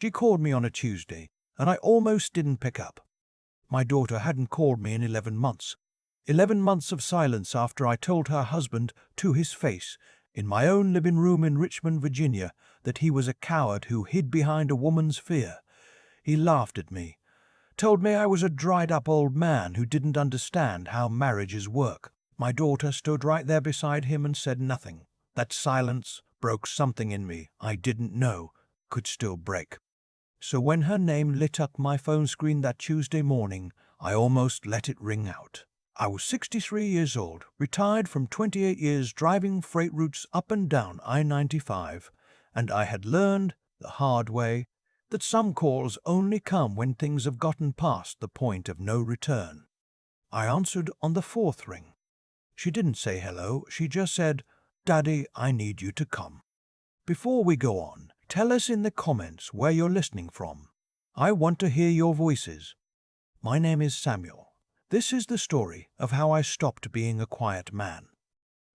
She called me on a Tuesday, and I almost didn't pick up. My daughter hadn't called me in 11 months. 11 months of silence after I told her husband to his face, in my own living room in Richmond, Virginia, that he was a coward who hid behind a woman's fear. He laughed at me, told me I was a dried-up old man who didn't understand how marriages work. My daughter stood right there beside him and said nothing. That silence broke something in me I didn't know could still break. So when her name lit up my phone screen that Tuesday morning, I almost let it ring out. I was 63 years old, retired from 28 years driving freight routes up and down I-95, and I had learned, the hard way, that some calls only come when things have gotten past the point of no return. I answered on the fourth ring. She didn't say hello, she just said, "Daddy, I need you to come." Before we go on, tell us in the comments where you're listening from. I want to hear your voices. My name is Samuel. This is the story of how I stopped being a quiet man.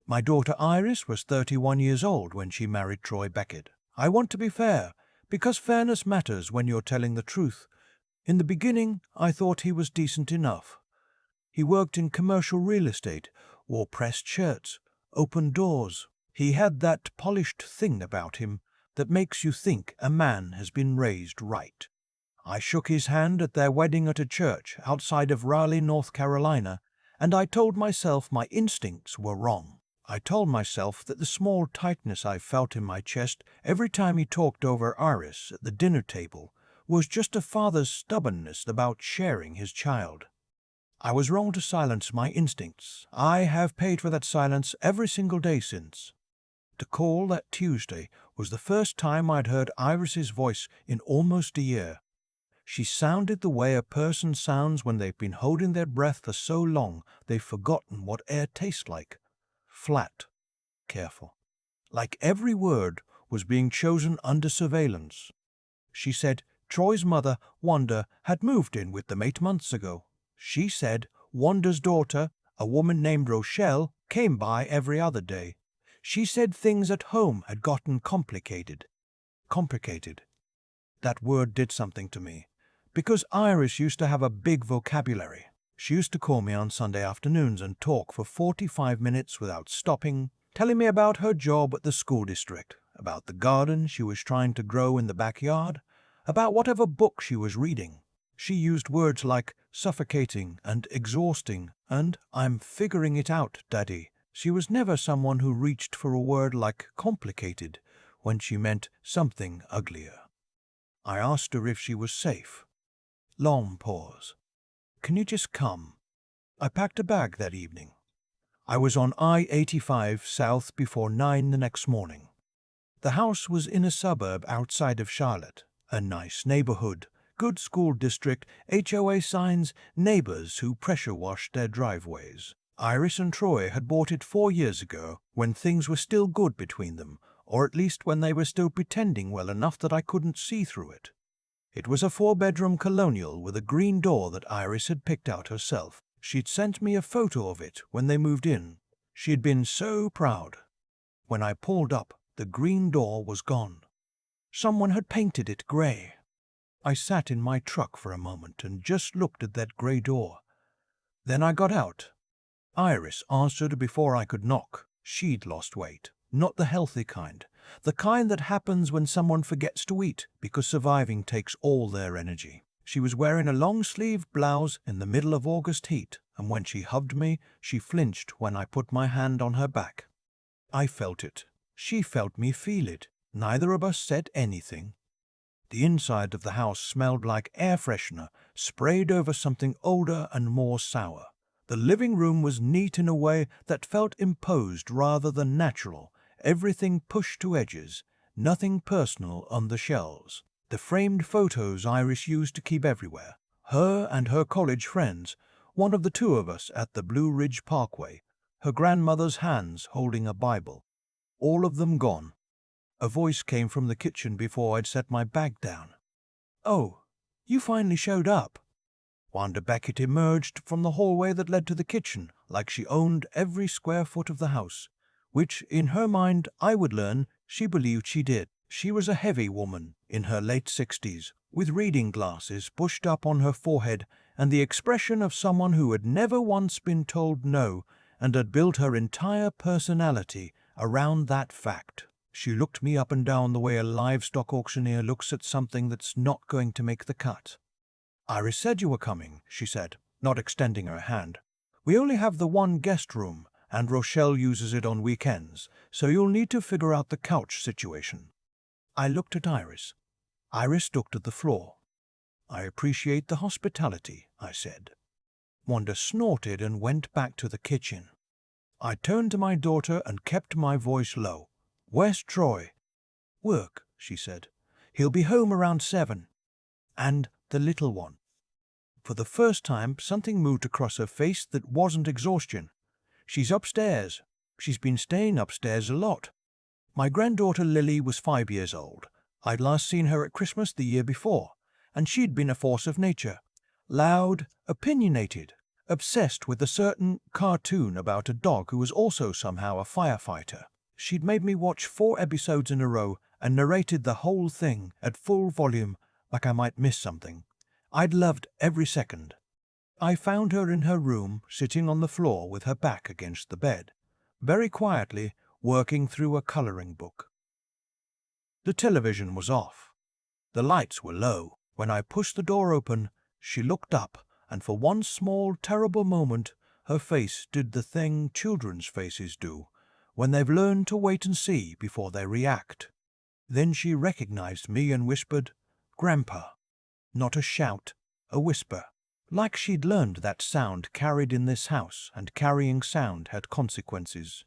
My daughter Iris was 31 years old when she married Troy Beckett. I want to be fair, because fairness matters when you're telling the truth. In the beginning, I thought he was decent enough. He worked in commercial real estate, wore pressed shirts, opened doors. He had that polished thing about him that makes you think a man has been raised right. I shook his hand at their wedding at a church outside of Raleigh, North Carolina, and I told myself my instincts were wrong. I told myself that the small tightness I felt in my chest every time he talked over Iris at the dinner table was just a father's stubbornness about sharing his child. I was wrong to silence my instincts. I have paid for that silence every single day since. The call that Tuesday was the first time I'd heard Iris's voice in almost a year. She sounded the way a person sounds when they've been holding their breath for so long they've forgotten what air tastes like. Flat, careful. Like every word was being chosen under surveillance. She said Troy's mother, Wanda, had moved in with them 8 months ago. She said Wanda's daughter, a woman named Rochelle, came by every other day. She said things at home had gotten complicated. Complicated. That word did something to me. Because Iris used to have a big vocabulary. She used to call me on Sunday afternoons and talk for 45 minutes without stopping, telling me about her job at the school district, about the garden she was trying to grow in the backyard, about whatever book she was reading. She used words like suffocating and exhausting and "I'm figuring it out, Daddy." She was never someone who reached for a word like complicated when she meant something uglier. I asked her if she was safe. Long pause. "Can you just come?" I packed a bag that evening. I was on I-85 south before 9 the next morning. The house was in a suburb outside of Charlotte, a nice neighborhood, good school district, HOA signs, neighbors who pressure-washed their driveways. Iris and Troy had bought it 4 years ago when things were still good between them, or at least when they were still pretending well enough that I couldn't see through it. It was a 4-bedroom colonial with a green door that Iris had picked out herself. She'd sent me a photo of it when they moved in. She had been so proud. When I pulled up, the green door was gone. Someone had painted it gray. I sat in my truck for a moment and just looked at that gray door. Then I got out. Iris answered before I could knock. She'd lost weight, not the healthy kind. The kind that happens when someone forgets to eat because surviving takes all their energy. She was wearing a long-sleeved blouse in the middle of August heat, and when she hugged me, she flinched when I put my hand on her back. I felt it. She felt me feel it. Neither of us said anything. The inside of the house smelled like air freshener sprayed over something older and more sour. The living room was neat in a way that felt imposed rather than natural. Everything pushed to edges, nothing personal on the shelves. The framed photos Iris used to keep everywhere. Her and her college friends, one of the two of us at the Blue Ridge Parkway, her grandmother's hands holding a Bible. All of them gone. A voice came from the kitchen before I'd set my bag down. "Oh, you finally showed up." Wanda Beckett emerged from the hallway that led to the kitchen like she owned every square foot of the house, which, in her mind, I would learn, she believed she did. She was a heavy woman, in her late 60s, with reading glasses pushed up on her forehead and the expression of someone who had never once been told no and had built her entire personality around that fact. She looked me up and down the way a livestock auctioneer looks at something that's not going to make the cut. "Iris said you were coming," she said, not extending her hand. "We only have the one guest room, and Rochelle uses it on weekends, so you'll need to figure out the couch situation." I looked at Iris. Iris looked at the floor. "I appreciate the hospitality," I said. Wanda snorted and went back to the kitchen. I turned to my daughter and kept my voice low. "Where's Troy?" "Work," she said. "He'll be home around 7. "And the little one?" For the first time, something moved across her face that wasn't exhaustion. "She's upstairs. She's been staying upstairs a lot." My granddaughter Lily was 5 years old. I'd last seen her at Christmas the year before, and she'd been a force of nature. Loud, opinionated, obsessed with a certain cartoon about a dog who was also somehow a firefighter. She'd made me watch 4 episodes in a row and narrated the whole thing at full volume like I might miss something. I'd loved every second. I found her in her room, sitting on the floor with her back against the bed, very quietly working through a coloring book. The television was off. The lights were low. When I pushed the door open, she looked up, and for one small, terrible moment, her face did the thing children's faces do when they've learned to wait and see before they react. Then she recognized me and whispered, "Grandpa." Not a shout, a whisper, like she'd learned that sound carried in this house, and carrying sound had consequences.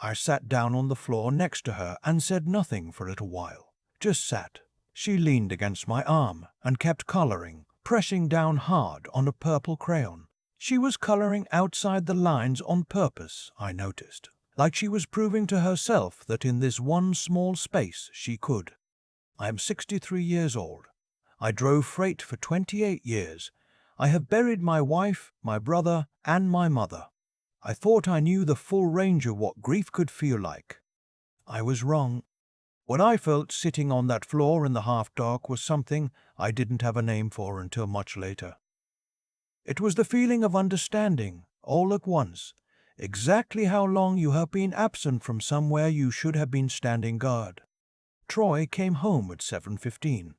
I sat down on the floor next to her and said nothing for a little while, just sat. She leaned against my arm and kept coloring, pressing down hard on a purple crayon. She was coloring outside the lines on purpose, I noticed, like she was proving to herself that in this one small space she could. I am 63 years old. I drove freight for 28 years. I have buried my wife, my brother, and my mother. I thought I knew the full range of what grief could feel like. I was wrong. What I felt sitting on that floor in the half-dark was something I didn't have a name for until much later. It was the feeling of understanding, all at once, exactly how long you have been absent from somewhere you should have been standing guard. Troy came home at 7:15.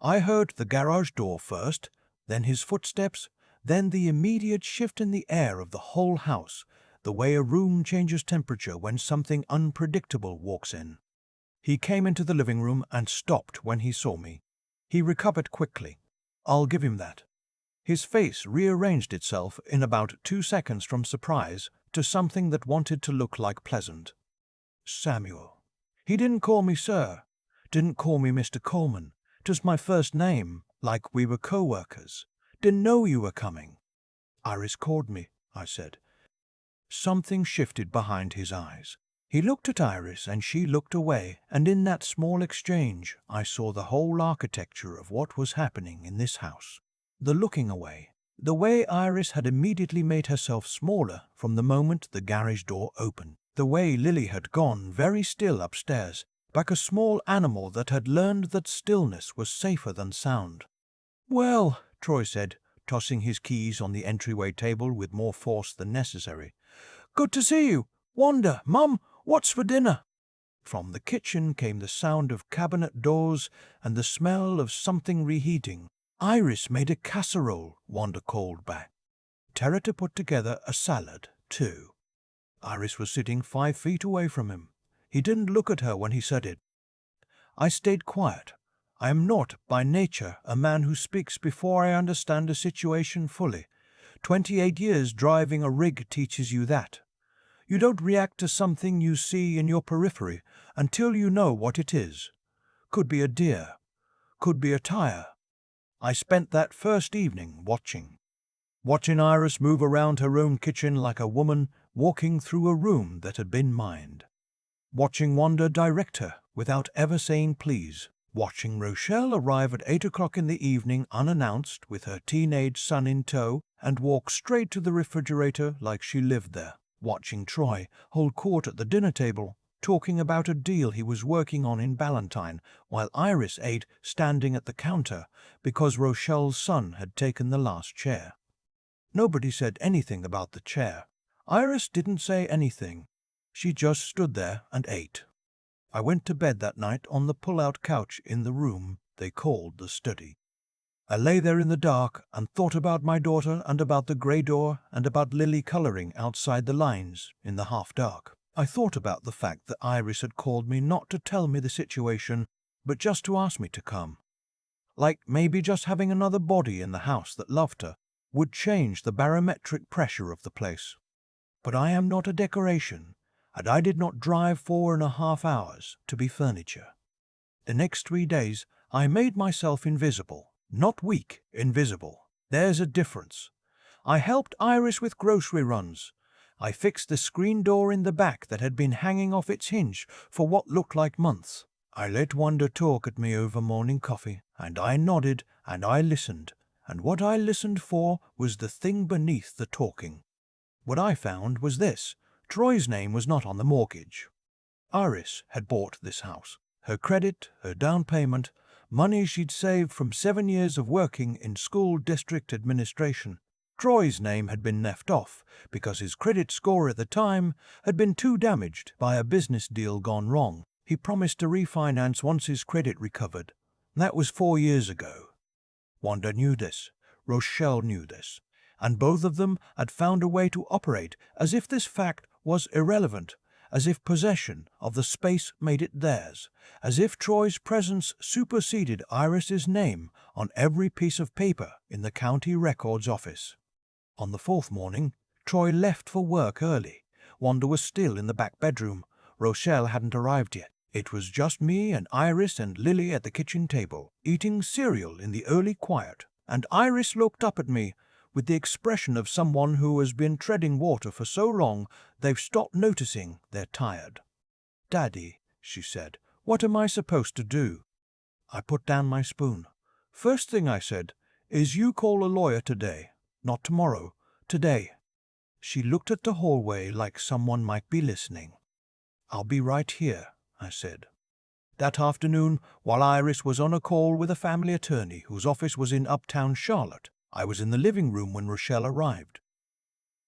I heard the garage door first, then his footsteps, then the immediate shift in the air of the whole house, the way a room changes temperature when something unpredictable walks in. He came into the living room and stopped when he saw me. He recovered quickly. I'll give him that. His face rearranged itself in about 2 seconds from surprise to something that wanted to look like pleasant. "Samuel." He didn't call me sir, didn't call me Mr. Coleman, just my first name, like we were co-workers. "Didn't know you were coming." "Iris called me," I said. Something shifted behind his eyes. He looked at Iris and she looked away, and in that small exchange I saw the whole architecture of what was happening in this house. The looking away, the way Iris had immediately made herself smaller from the moment the garage door opened, the way Lily had gone very still upstairs, like a small animal that had learned that stillness was safer than sound. "Well," Troy said, tossing his keys on the entryway table with more force than necessary. "Good to see you. Wanda, Mum, what's for dinner?" From the kitchen came the sound of cabinet doors and the smell of something reheating. "Iris made a casserole," Wanda called back. Terita put together a salad, too. Iris was sitting 5 feet away from him. He didn't look at her when he said it. I stayed quiet. I am not, by nature, a man who speaks before I understand a situation fully. 28 years driving a rig teaches you that. You don't react to something you see in your periphery until you know what it is. Could be a deer. Could be a tire. I spent that first evening watching Iris move around her own kitchen like a woman walking through a room that had been mined. Watching Wanda direct her without ever saying please. Watching Rochelle arrive at 8 o'clock in the evening unannounced with her teenage son in tow and walk straight to the refrigerator like she lived there. Watching Troy hold court at the dinner table, talking about a deal he was working on in Ballantine, while Iris ate standing at the counter because Rochelle's son had taken the last chair. Nobody said anything about the chair. Iris didn't say anything. She just stood there and ate. I went to bed that night on the pull-out couch in the room they called the study. I lay there in the dark and thought about my daughter and about the grey door and about Lily colouring outside the lines in the half-dark. I thought about the fact that Iris had called me not to tell me the situation, but just to ask me to come. Like maybe just having another body in the house that loved her would change the barometric pressure of the place. But I am not a decoration, and I did not drive 4.5 hours to be furniture. The next 3 days I made myself invisible. Not weak, invisible. There's a difference. I helped Iris with grocery runs. I fixed the screen door in the back that had been hanging off its hinge for what looked like months. I let Wanda talk at me over morning coffee, and I nodded and I listened, and what I listened for was the thing beneath the talking. What I found was this: Troy's name was not on the mortgage. Iris had bought this house. Her credit, her down payment, money she'd saved from 7 years of working in school district administration. Troy's name had been left off because his credit score at the time had been too damaged by a business deal gone wrong. He promised to refinance once his credit recovered. That was 4 years ago. Wanda knew this. Rochelle knew this. And both of them had found a way to operate as if this fact was irrelevant, as if possession of the space made it theirs, as if Troy's presence superseded Iris's name on every piece of paper in the county records office. On the 4th morning, Troy left for work early. Wanda was still in the back bedroom. Rochelle hadn't arrived yet. It was just me and Iris and Lily at the kitchen table, eating cereal in the early quiet, and Iris looked up at me with the expression of someone who has been treading water for so long they've stopped noticing they're tired. "Daddy," she said, "what am I supposed to do?" I put down my spoon. "First thing," I said, "is you call a lawyer today. Not tomorrow. Today." She looked at the hallway like someone might be listening. "I'll be right here," I said. That afternoon, while Iris was on a call with a family attorney whose office was in uptown Charlotte, I was in the living room when Rochelle arrived.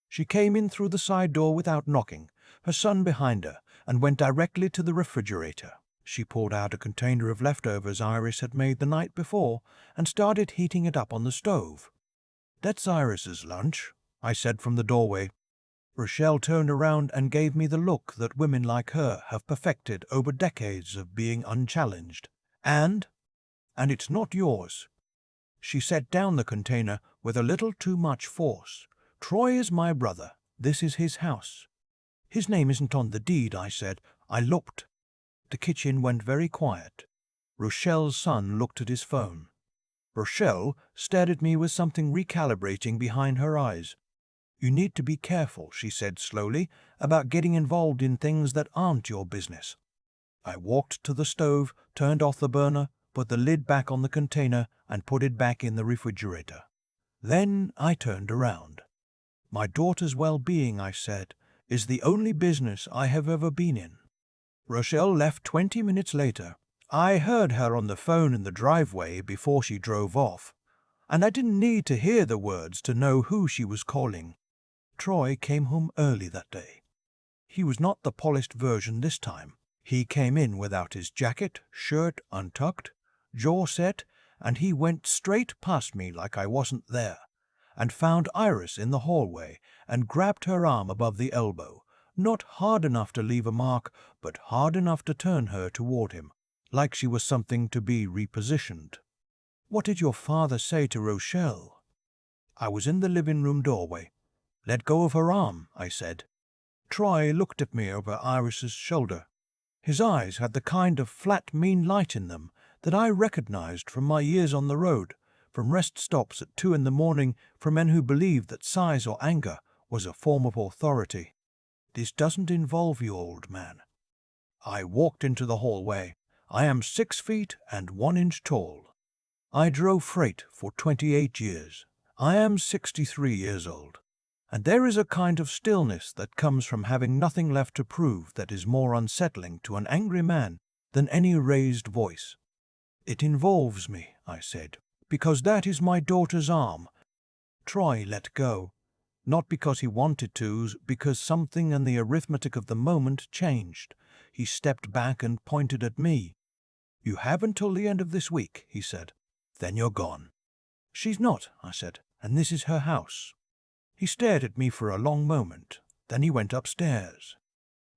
She came in through the side door without knocking, her son behind her, and went directly to the refrigerator. She pulled out a container of leftovers Iris had made the night before and started heating it up on the stove. "That's Iris's lunch," I said from the doorway. Rochelle turned around and gave me the look that women like her have perfected over decades of being unchallenged. And it's not yours." She set down the container with a little too much force. "Troy is my brother. This is his house." "His name isn't on the deed," I said. I looked. The kitchen went very quiet. Rochelle's son looked at his phone. Rochelle stared at me with something recalibrating behind her eyes. "You need to be careful," she said slowly, "about getting involved in things that aren't your business." I walked to the stove, turned off the burner, put the lid back on the container, and put it back in the refrigerator. Then I turned around. "My daughter's well-being," I said, "is the only business I have ever been in." Rochelle left 20 minutes later. I heard her on the phone in the driveway before she drove off, and I didn't need to hear the words to know who she was calling. Troy came home early that day. He was not the polished version this time. He came in without his jacket, shirt untucked, jaw set, and he went straight past me like I wasn't there, and found Iris in the hallway and grabbed her arm above the elbow, not hard enough to leave a mark, but hard enough to turn her toward him, like she was something to be repositioned. "What did your father say to Rochelle?" I was in the living room doorway. "Let go of her arm," I said. Troy looked at me over Iris's shoulder. His eyes had the kind of flat, mean light in them that I recognized from my years on the road, from rest stops at 2 a.m, for men who believed that size or anger was a form of authority. "This doesn't involve you, old man." I walked into the hallway. I am 6 feet and 1 inch tall. I drove freight for 28 years. I am 63 years old. And there is a kind of stillness that comes from having nothing left to prove that is more unsettling to an angry man than any raised voice. It involves me, I said, because that is my daughter's arm. Troy let go, not because he wanted to, because something in the arithmetic of the moment changed. He stepped back and pointed at me. You have until the end of this week, he said. Then you're gone. She's not, I said, and this is her house. He stared at me for a long moment. Then he went upstairs.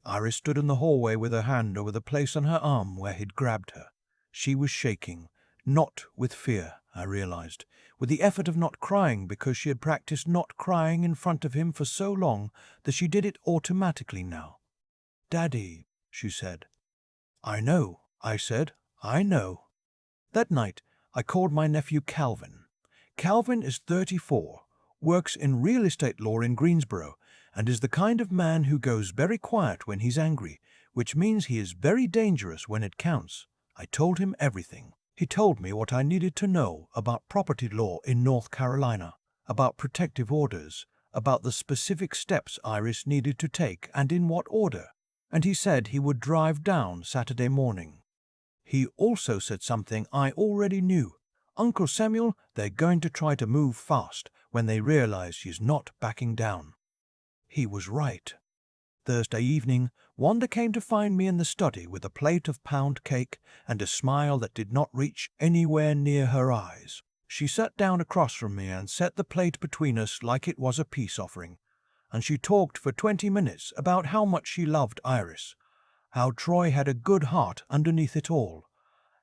Iris stood in the hallway with her hand over the place on her arm where he'd grabbed her. She was shaking, not with fear, I realized, with the effort of not crying because she had practiced not crying in front of him for so long that she did it automatically now. Daddy, she said. I know, I said, I know. That night, I called my nephew Calvin. Calvin is 34, works in real estate law in Greensboro, and is the kind of man who goes very quiet when he's angry, which means he is very dangerous when it counts. I told him everything. He told me what I needed to know about property law in North Carolina, about protective orders, about the specific steps Iris needed to take and in what order, and he said he would drive down Saturday morning. He also said something I already knew. Uncle Samuel, they're going to try to move fast when they realize she's not backing down. He was right. Thursday evening, Wanda came to find me in the study with a plate of pound cake and a smile that did not reach anywhere near her eyes. She sat down across from me and set the plate between us like it was a peace offering, and she talked for 20 minutes about how much she loved Iris, how Troy had a good heart underneath it all,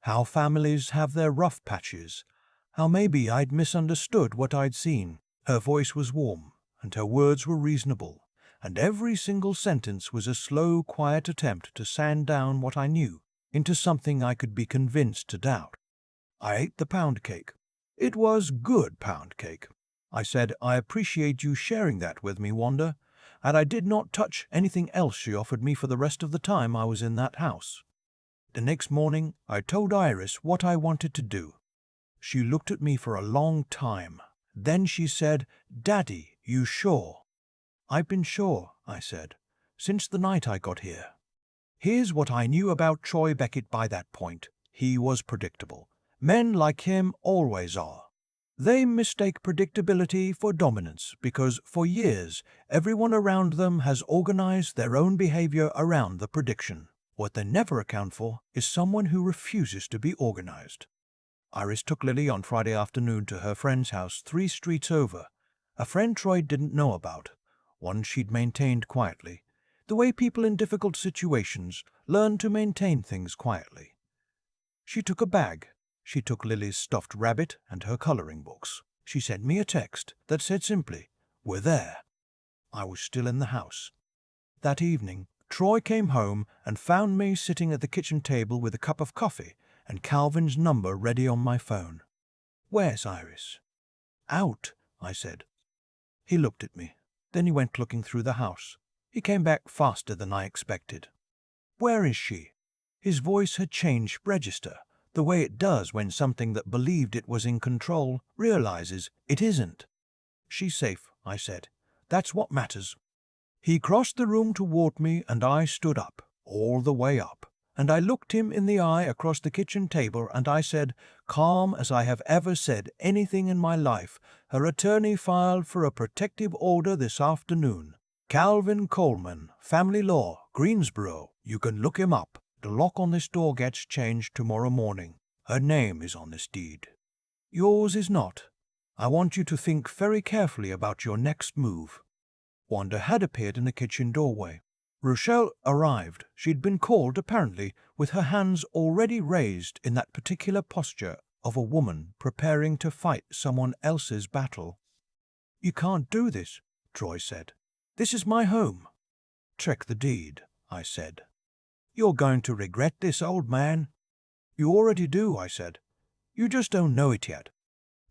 how families have their rough patches, how maybe I'd misunderstood what I'd seen. Her voice was warm, and her words were reasonable, and every single sentence was a slow, quiet attempt to sand down what I knew into something I could be convinced to doubt. I ate the pound cake. It was good pound cake. I said, I appreciate you sharing that with me, Wanda, and I did not touch anything else she offered me for the rest of the time I was in that house. The next morning, I told Iris what I wanted to do. She looked at me for a long time. Then she said, Daddy, you sure? I've been sure, I said, since the night I got here. Here's what I knew about Troy Beckett by that point. He was predictable. Men like him always are. They mistake predictability for dominance because for years everyone around them has organized their own behavior around the prediction. What they never account for is someone who refuses to be organized. Iris took Lily on Friday afternoon to her friend's house 3 streets over, a friend Troy didn't know about, one she'd maintained quietly, the way people in difficult situations learn to maintain things quietly. She took a bag. She took Lily's stuffed rabbit and her coloring books. She sent me a text that said simply, "We're there." I was still in the house. That evening, Troy came home and found me sitting at the kitchen table with a cup of coffee and Calvin's number ready on my phone. "Where's Iris?" "Out," I said. He looked at me. Then he went looking through the house. He came back faster than I expected. "Where is she?" His voice had changed register, the way it does when something that believed it was in control realizes it isn't. "She's safe," I said. "That's what matters." He crossed the room toward me and I stood up, all the way up, and I looked him in the eye across the kitchen table and I said, calm as I have ever said anything in my life, "Her attorney filed for a protective order this afternoon. Calvin Coleman, Family Law, Greensboro. You can look him up. The lock on this door gets changed tomorrow morning. Her name is on this deed. Yours is not. I want you to think very carefully about your next move." Wanda had appeared in the kitchen doorway. Rochelle arrived. She'd been called, apparently, with her hands already raised in that particular posture of a woman preparing to fight someone else's battle. "You can't do this," Troy said. "This is my home." "Check the deed," I said. "You're going to regret this, old man." "You already do," I said. "You just don't know it yet."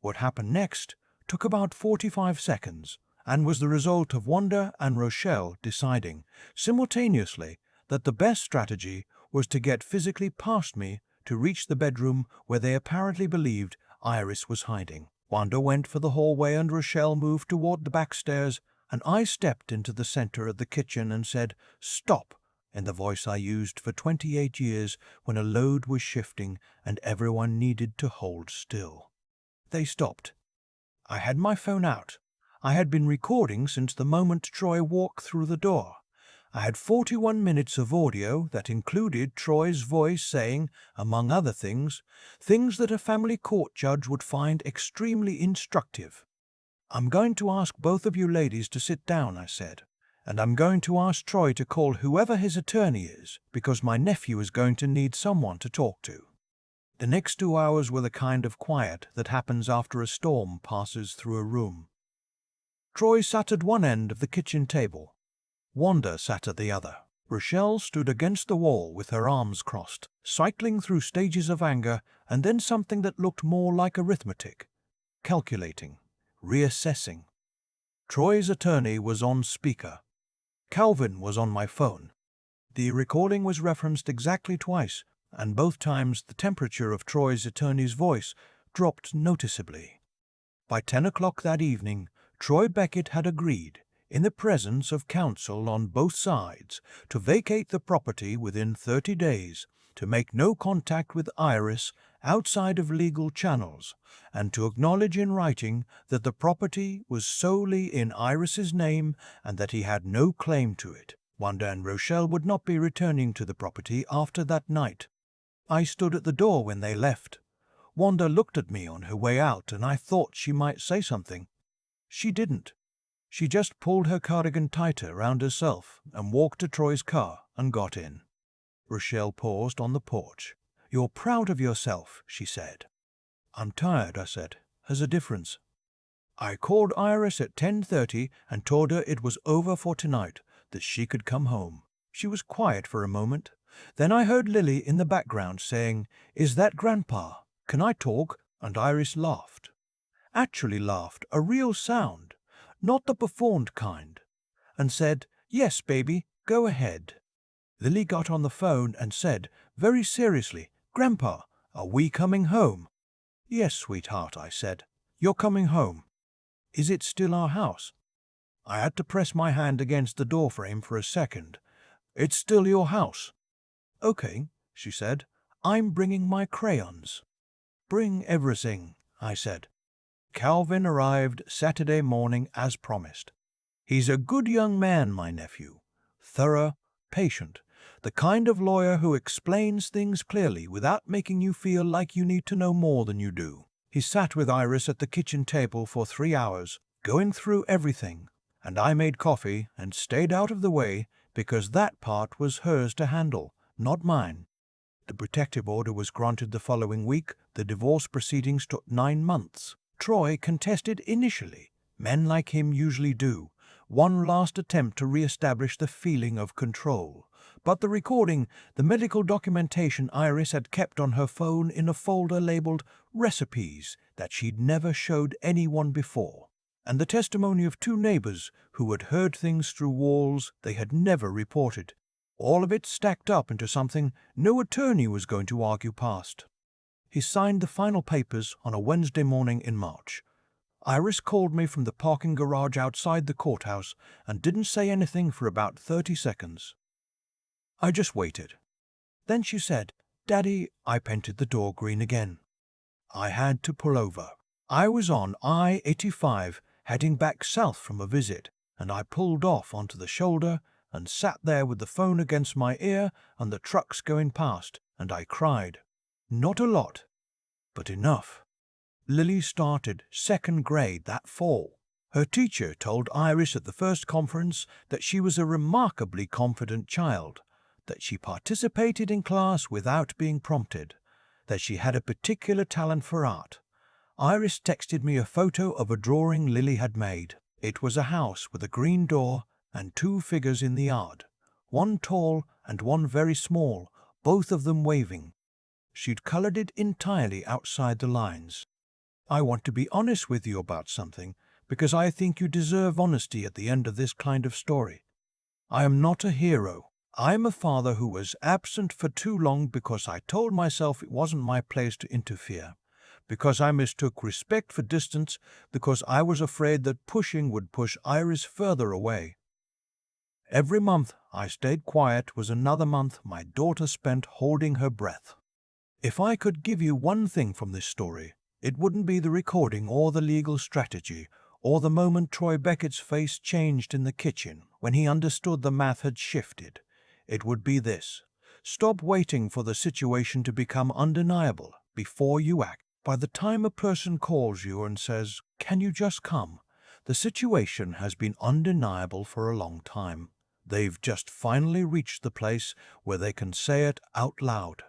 What happened next took about 45 seconds and was the result of Wanda and Rochelle deciding, simultaneously, that the best strategy was to get physically past me to reach the bedroom where they apparently believed Iris was hiding. Wanda went for the hallway and Rochelle moved toward the back stairs. and I stepped into the center of the kitchen and said, "Stop," in the voice I used for 28 years when a load was shifting and everyone needed to hold still. They stopped. I had my phone out. I had been recording since the moment Troy walked through the door. I had 41 minutes of audio that included Troy's voice saying, among other things that a family court judge would find extremely instructive. "I'm going to ask both of you ladies to sit down," I said, "and I'm going to ask Troy to call whoever his attorney is, because my nephew is going to need someone to talk to." The next 2 hours were the kind of quiet that happens after a storm passes through a room. Troy sat at one end of the kitchen table. Wanda sat at the other. Rochelle stood against the wall with her arms crossed, cycling through stages of anger and then something that looked more like arithmetic, calculating, reassessing. Troy's attorney was on speaker. Calvin was on my phone. The recording was referenced exactly twice, and both times the temperature of Troy's attorney's voice dropped noticeably. By 10 o'clock that evening, Troy Beckett had agreed, in the presence of counsel on both sides, to vacate the property within 30 days, to make no contact with Iris outside of legal channels, and to acknowledge in writing that the property was solely in Iris's name and that he had no claim to it. Wanda and Rochelle would not be returning to the property after that night. I stood at the door when they left. Wanda looked at me on her way out, and I thought she might say something. She didn't. She just pulled her cardigan tighter round herself and walked to Troy's car and got in. Rochelle paused on the porch. "You're proud of yourself," she said. "I'm tired," I said. "There's a difference." I called Iris at 10:30 and told her it was over for tonight, that she could come home. She was quiet for a moment. Then I heard Lily in the background saying, "Is that Grandpa? Can I talk?" And Iris laughed. Actually laughed, a real sound, not the performed kind, and said, "Yes, baby, go ahead." Lily got on the phone and said, very seriously, "Grandpa, are we coming home?" "Yes, sweetheart," I said. "You're coming home." "Is it still our house?" I had to press my hand against the doorframe for a second. "It's still your house." "Okay," she said. "I'm bringing my crayons." "Bring everything," I said. Calvin arrived Saturday morning as promised. He's a good young man, my nephew. Thorough, patient, the kind of lawyer who explains things clearly without making you feel like you need to know more than you do. He sat with Iris at the kitchen table for 3 hours, going through everything, and I made coffee and stayed out of the way because that part was hers to handle, not mine. The protective order was granted the following week. The divorce proceedings took 9 months. Troy contested initially. Men like him usually do. One last attempt to re-establish the feeling of control. But the recording, the medical documentation Iris had kept on her phone in a folder labeled recipes that she'd never showed anyone before, and the testimony of 2 neighbors who had heard things through walls they had never reported. All of it stacked up into something no attorney was going to argue past. He signed the final papers on a Wednesday morning in March. Iris called me from the parking garage outside the courthouse and didn't say anything for about 30 seconds. I just waited. Then she said, "Daddy," I painted the door green again. I had to pull over. I was on I-85 heading back south from a visit, and I pulled off onto the shoulder and sat there with the phone against my ear and the trucks going past, and I cried. Not a lot, but enough. Lily started 2nd grade that fall. Her teacher told Iris at the first conference that she was a remarkably confident child, that she participated in class without being prompted, that she had a particular talent for art. Iris texted me a photo of a drawing Lily had made. It was a house with a green door and 2 figures in the yard, one tall and one very small, both of them waving. She'd colored it entirely outside the lines. "I want to be honest with you about something, because I think you deserve honesty at the end of this kind of story. I am not a hero. I am a father who was absent for too long because I told myself it wasn't my place to interfere. because I mistook respect for distance, because I was afraid that pushing would push Iris further away. Every month I stayed quiet was another month my daughter spent holding her breath. If I could give you one thing from this story, it wouldn't be the recording or the legal strategy, or the moment Troy Beckett's face changed in the kitchen when he understood the math had shifted. It would be this: stop waiting for the situation to become undeniable before you act. By the time a person calls you and says, "Can you just come?" the situation has been undeniable for a long time. They've just finally reached the place where they can say it out loud.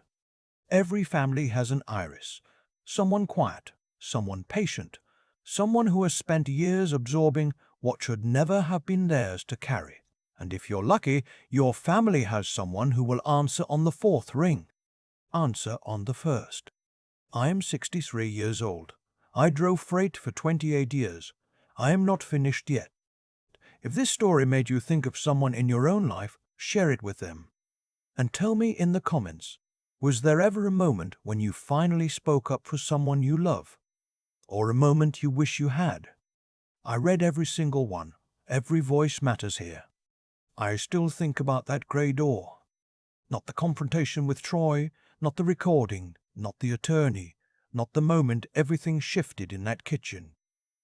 Every family has an Iris, someone quiet, someone patient, someone who has spent years absorbing what should never have been theirs to carry. And if you're lucky, your family has someone who will answer on the fourth ring. Answer on the first. I am 63 years old. I drove freight for 28 years. I am not finished yet. If this story made you think of someone in your own life, share it with them. And tell me in the comments, was there ever a moment when you finally spoke up for someone you love? Or a moment you wish you had? I read every single one. Every voice matters here. I still think about that grey door. Not the confrontation with Troy, not the recording, not the attorney, not the moment everything shifted in that kitchen.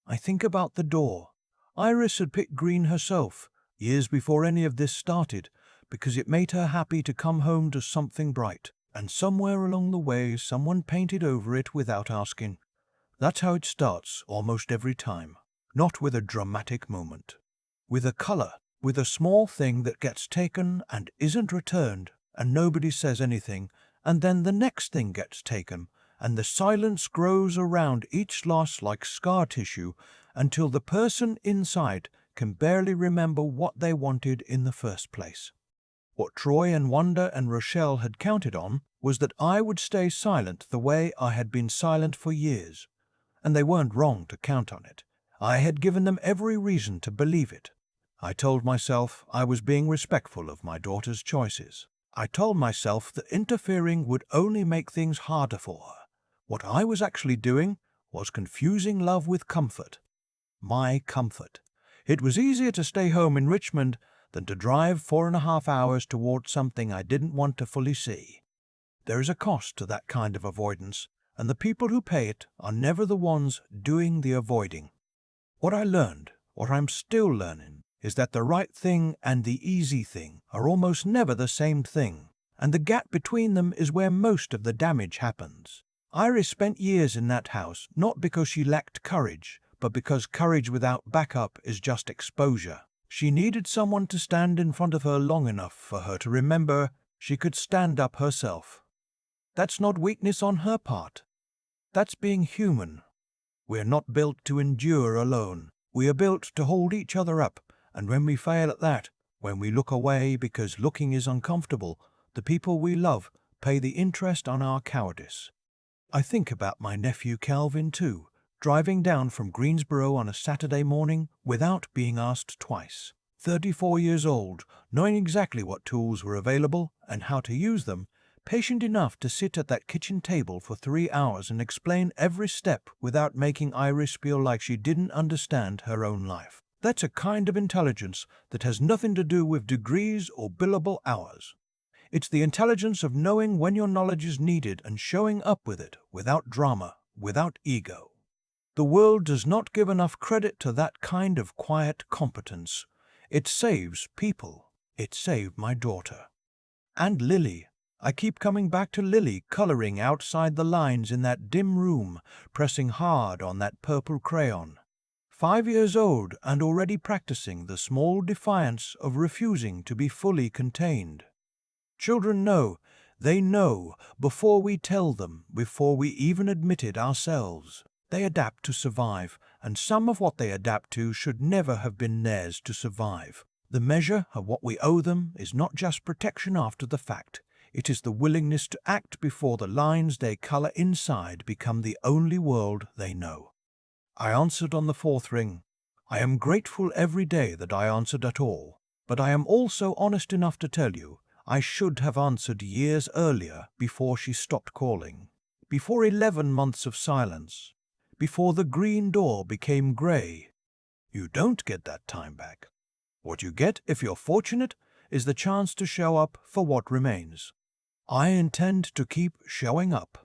I think about the door. Iris had picked green herself, years before any of this started, because it made her happy to come home to something bright, and somewhere along the way someone painted over it without asking. That's how it starts almost every time. Not with a dramatic moment. With a color, with a small thing that gets taken and isn't returned, and nobody says anything, and then the next thing gets taken, and the silence grows around each loss like scar tissue until the person inside can barely remember what they wanted in the first place. What Troy and Wanda and Rochelle had counted on was that I would stay silent the way I had been silent for years. And they weren't wrong to count on it. I had given them every reason to believe it. I told myself I was being respectful of my daughter's choices. I told myself that interfering would only make things harder for her. What I was actually doing was confusing love with comfort. My comfort. It was easier to stay home in Richmond than to drive 4.5 hours toward something I didn't want to fully see. There is a cost to that kind of avoidance, and the people who pay it are never the ones doing the avoiding. What I learned, what I'm still learning, is that the right thing and the easy thing are almost never the same thing, and the gap between them is where most of the damage happens. Iris spent years in that house not because she lacked courage, but because courage without backup is just exposure. She needed someone to stand in front of her long enough for her to remember she could stand up herself. That's not weakness on her part. That's being human. We're not built to endure alone. We are built to hold each other up, and when we fail at that, when we look away because looking is uncomfortable, the people we love pay the interest on our cowardice. I think about my nephew Calvin too, driving down from Greensboro on a Saturday morning without being asked twice. 34 years old, knowing exactly what tools were available and how to use them, patient enough to sit at that kitchen table for 3 hours and explain every step without making Iris feel like she didn't understand her own life. That's a kind of intelligence that has nothing to do with degrees or billable hours. It's the intelligence of knowing when your knowledge is needed and showing up with it without drama, without ego. The world does not give enough credit to that kind of quiet competence. It saves people. It saved my daughter. And Lily. I keep coming back to Lily coloring outside the lines in that dim room, pressing hard on that purple crayon. 5 years old and already practicing the small defiance of refusing to be fully contained. Children know, they know, before we tell them, before we even admit it ourselves. They adapt to survive, and some of what they adapt to should never have been theirs to survive. The measure of what we owe them is not just protection after the fact. It is the willingness to act before the lines they color inside become the only world they know. I answered on the fourth ring. I am grateful every day that I answered at all, but I am also honest enough to tell you I should have answered years earlier before she stopped calling. before 11 months of silence, before the green door became grey. You don't get that time back. What you get, if you're fortunate, is the chance to show up for what remains. I intend to keep showing up.